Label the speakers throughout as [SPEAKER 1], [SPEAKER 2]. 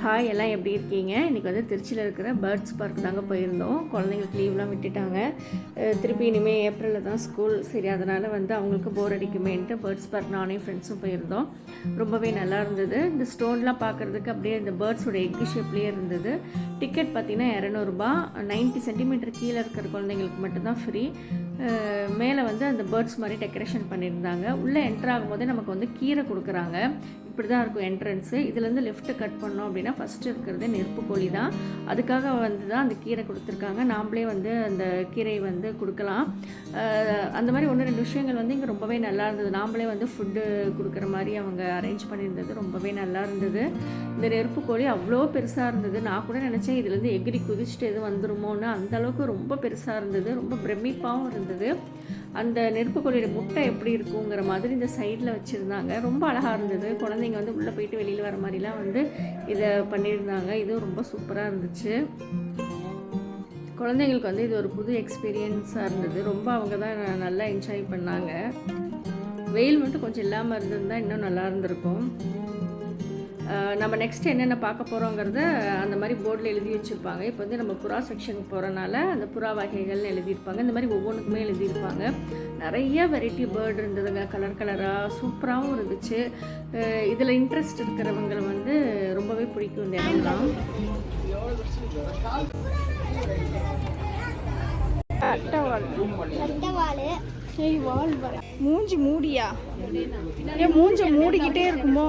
[SPEAKER 1] Hi, எல்லாம் எப்படி இருக்கீங்க? இன்றைக்கி வந்து திருச்சியில் இருக்கிற பேர்ட்ஸ் பார்க் தாங்க போயிருந்தோம். குழந்தைங்களுக்கு லீவ்லாம் விட்டுட்டாங்க. திருப்பி இனிமேல் ஏப்ரலில் தான் ஸ்கூல். சரி, அதனால் வந்து அவங்களுக்கு போர் அடிக்குமேன்ட்டு பேர்ட்ஸ் பார்க் நானே ஃப்ரெண்ட்ஸும் போயிருந்தோம். ரொம்பவே நல்லா இருந்தது. இந்த ஸ்டோன்லாம் பார்க்குறதுக்கு அப்படியே இந்த பேர்ட்ஸோட எக்கு ஷேப்லேயே இருந்தது. டிக்கெட் பார்த்திங்கன்னா 200 90 சென்டிமீட்டர் கீழே இருக்கிற குழந்தைங்களுக்கு மட்டும்தான் ஃப்ரீ. மேலே வந்து அந்த பேர்ட்ஸ் மாதிரி டெக்கரேஷன் பண்ணியிருந்தாங்க. உள்ளே என்ட்ரு ஆகும்போதே நமக்கு வந்து கீரை கொடுக்குறாங்க. இப்படி தான் இருக்கும் என்ட்ரன்ஸு. இதுலேருந்து லெஃப்ட்டு கட் பண்ணோம் அப்படின்னா ஃபஸ்ட்டு இருக்கிறது நெருப்பு கோழி தான். அதுக்காக வந்து தான் அந்த கீரை கொடுத்துருக்காங்க. நாம்ளே வந்து அந்த கீரையை வந்து கொடுக்கலாம். அந்த மாதிரி 1-2 விஷயங்கள் வந்து இங்கே ரொம்பவே நல்லா இருந்தது. நாம்ளே வந்து ஃபுட்டு கொடுக்குற மாதிரி அவங்க அரேஞ்ச் பண்ணியிருந்தது ரொம்பவே நல்லா இருந்தது. இந்த நெருப்பு கோழி அவ்வளோ பெருசாக இருந்தது. நான் கூட நினச்சேன் இதுலேருந்து எகிரி குதிச்சுட்டு எதுவும் வந்துருமோன்னு. அந்தளவுக்கு ரொம்ப பெருசாக இருந்தது. ரொம்ப பிரமிப்பாகவும் இருந்தது. அந்த நெருப்பு கோழியோட முட்டை எப்படி இருக்குங்கிற மாதிரி இந்த சைடில் வச்சுருந்தாங்க. ரொம்ப அழகாக இருந்தது. குழந்தைங்க வந்து உள்ளே போயிட்டு வெளியில் வர மாதிரிலாம் வந்து இதை பண்ணியிருந்தாங்க. இதுவும் ரொம்ப சூப்பராக இருந்துச்சு. குழந்தைங்களுக்கு வந்து இது ஒரு புது எக்ஸ்பீரியன்ஸாக இருந்தது. ரொம்ப அவங்க தான் நல்லா என்ஜாய் பண்ணாங்க. வெயில் மட்டும் கொஞ்சம் இல்லாமல் இருந்திருந்தால் இன்னும் நல்லா இருந்திருக்கும். நம்ம நெக்ஸ்ட் என்னென்ன பார்க்க போகிறோங்கிறத அந்த மாதிரி போர்டில் எழுதி வச்சுருப்பாங்க. இப்போ வந்து நம்ம புறா செக்ஷனுக்கு போகிறனால அந்த புறா வகைகள்னு எழுதியிருப்பாங்க. இந்த மாதிரி ஒவ்வொன்றுக்குமே எழுதியிருப்பாங்க. நிறைய வெரைட்டி பேர்டு இருந்ததுங்க. கலர் கலராக சூப்பராகவும் இருந்துச்சு. இதில் இன்ட்ரெஸ்ட் இருக்கிறவங்க வந்து ரொம்பவே பிடிக்கும் இந்த இடம்லாம். மூஞ்சி மூடியா? ஏன் மூஞ்ச மூடிக்கிட்டே இருக்குமோ?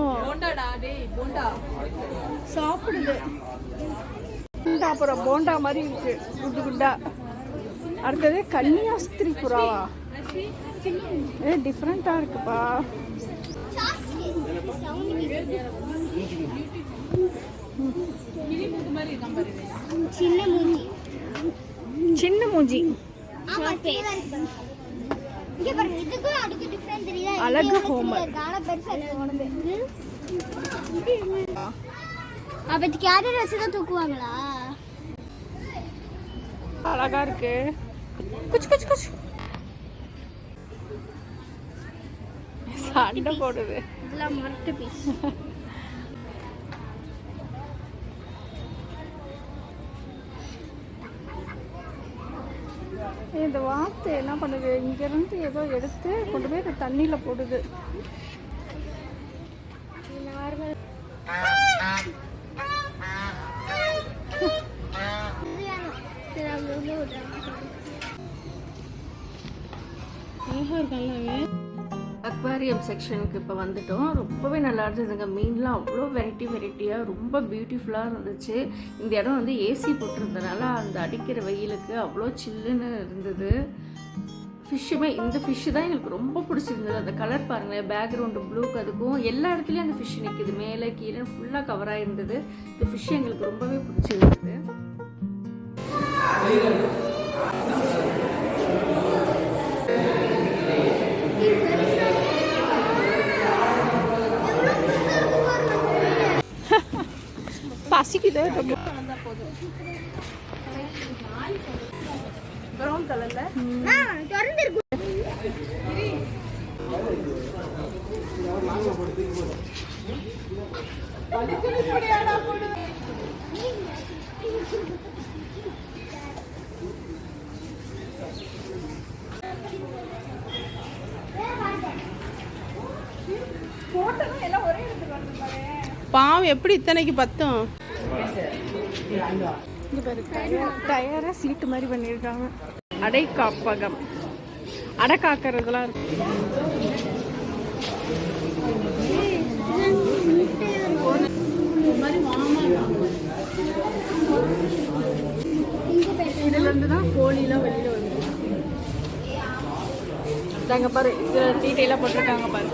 [SPEAKER 1] சாப்பிடுது. அப்புறம் போண்டா மாதிரி இருக்கு, குண்டு குண்டா. அடுத்தது கன்னியாஸ்திரி புறாவா? டிஃப்ரெண்டா இருக்குப்பா. சின்ன மூஞ்சி அழகு ஹோமர்.
[SPEAKER 2] தூக்குவாங்களா?
[SPEAKER 1] அழகா இருக்கு. குச்சு குச்சு குச்சு சண்டை போடுது.
[SPEAKER 2] இதெல்லாம் மரட்டு பீஸ்.
[SPEAKER 1] இந்த வாத்து என்ன பண்ணுது? இங்கேருந்து ஏதோ எடுத்து கொண்டு போய் தண்ணியில் போடுது. அக்வாரியம் செக்ஷனுக்கு இப்போ வந்துட்டோம். ரொம்பவே நல்லா இருந்ததுங்க. மீன்லாம் அவ்வளோ வெரைட்டியாக ரொம்ப பியூட்டிஃபுல்லாக இருந்துச்சு. இந்த இடம் வந்து ஏசி போட்டிருந்தனால அந்த அடிக்கிற வெயிலுக்கு அவ்வளோ சில்லுன்னு இருந்தது. ஃபிஷ்ஷுமே இந்த ஃபிஷ்ஷு தான் எங்களுக்கு ரொம்ப பிடிச்சிருந்தது. அந்த கலர் பாருங்களேன், பேக்ரவுண்டு ப்ளூக்கு அதுக்கும் எல்லா இடத்துலையும் அந்த ஃபிஷ் நிற்கிது. மேலே கீழே ஃபுல்லாக கவராக இருந்தது. இந்த ஃபிஷ் எங்களுக்கு ரொம்பவே பிடிச்சிருந்தது. பசிக்குது. ப்ரௌன் கலர்ல பாவம் எப்படி இத்தனைக்கு பத்தும். டயரா சீட்டு மாதிரி பண்ணியிருக்காங்க. அடை காப்பகம், அடை காக்கிறதுலாம் இருக்கு. இதுல இருந்து தான் கோழிலாம் வெளியில வருது. இதாங்க பாரு, இது டீட்டெயிலாக போட்டிருக்காங்க பாரு.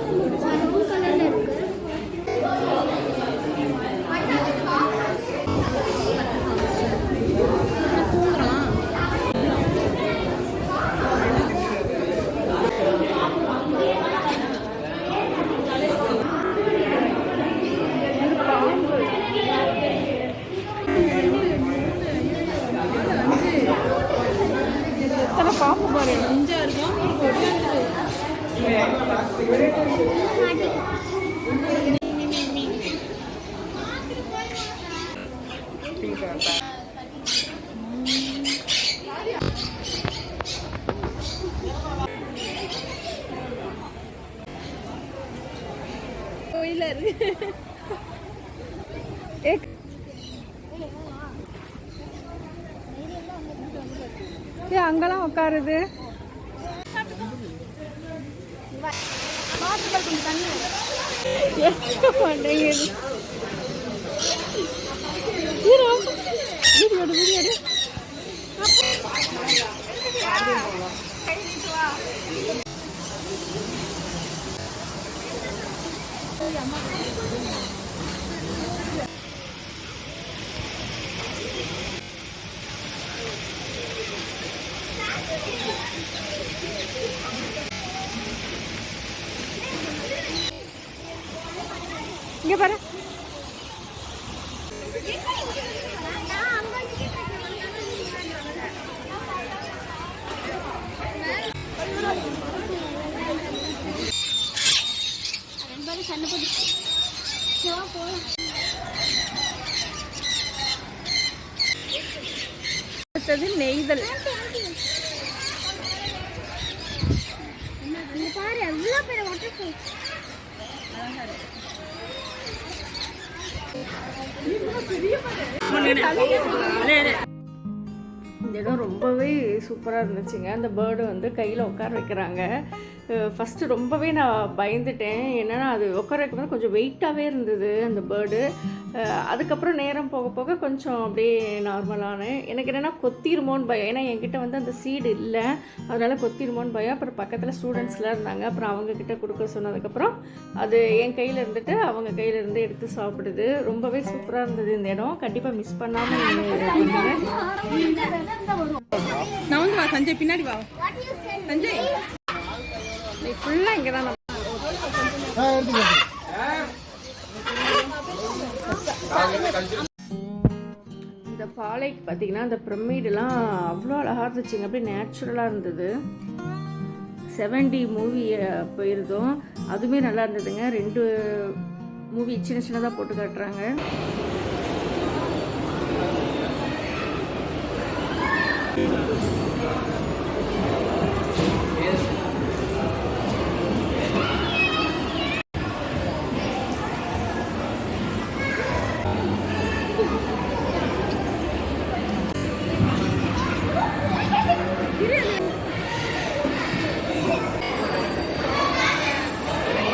[SPEAKER 1] எத்தனை பாம்பு பாரு. 5 இருக்கும். கோயில இருக்கு. அங்கெல்லாம் உட்காருது. இங்க பாரு. நெய்தல்
[SPEAKER 2] பாரு எவ்வளோ பேர் வாட்டர் ஃபால்ஸ்.
[SPEAKER 1] இந்த இடம் ரொம்பவே சூப்பராக இருந்துச்சுங்க. அந்த பேர்டு வந்து கையில் உட்கார வைக்கிறாங்க. ஃபஸ்ட்டு ரொம்பவே நான் பயந்துட்டேன். என்னென்னா அது உட்கார வைக்கும்போது கொஞ்சம் வெயிட்டாகவே இருந்தது அந்த பேர்டு. அதுக்கப்புறம் நேரம் போக போக கொஞ்சம் அப்படியே நார்மலானேன். எனக்கு என்னென்னா கொத்திருமோன்னு பயம். ஏன்னா என்கிட்ட வந்து அந்த சீடு இல்லை, அதனால் கொத்திருமோன்னு பயம். அப்புறம் பக்கத்தில் ஸ்டூடெண்ட்ஸ்லாம் இருந்தாங்க. அப்புறம் அவங்கக்கிட்ட கொடுக்க சொன்னதுக்கப்புறம் அது என் கையில் இருந்துட்டு அவங்க கையில் இருந்து எடுத்து சாப்பிடுது. ரொம்பவே சூப்பராக இருந்தது இந்த இடம். கண்டிப்பாக மிஸ் பண்ணாமல்
[SPEAKER 3] நான் வந்து வா சஞ்சய், பின்னாடி வா சஞ்சய்.
[SPEAKER 1] நீ ஃபுல்லாக இங்கே தான். இந்த பாலைக்கு பார்த்தீங்கன்னா அந்த பிரமிடெலாம் அவ்வளோ அழகாக இருந்துச்சுங்க. அப்படியே நேச்சுரலாக இருந்தது. 7D மூவி போயிருந்தோம், அதுவுமே நல்லா இருந்ததுங்க. 2 மூவி சின்ன சின்னதாக போட்டு காட்டுறாங்க.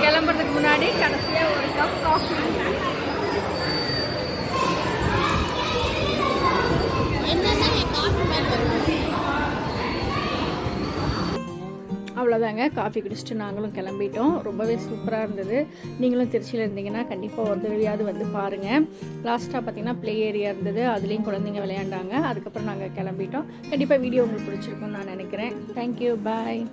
[SPEAKER 1] கிளம்புறதுக்கு முன்னாடி கடைசியாக ஒரு கப் காஃபி. அவ்வளோதாங்க, காஃபி குடிச்சிட்டு நாங்களும் கிளம்பிட்டோம். ரொம்பவே சூப்பராக இருந்தது. நீங்களும் திருச்சியில் இருந்தீங்கன்னா கண்டிப்பாக ஒரு தடவையாவது வந்து பாருங்கள். லாஸ்ட்டாக பார்த்தீங்கன்னா ப்ளே ஏரியா இருந்தது, அதுலேயும் குழந்தைங்க விளையாண்டாங்க. அதுக்கப்புறம் நாங்கள் கிளம்பிட்டோம். கண்டிப்பாக வீடியோ உங்களுக்கு பிடிச்சிருக்குன்னு நான் நினைக்கிறேன். தேங்க்யூ, பாய்.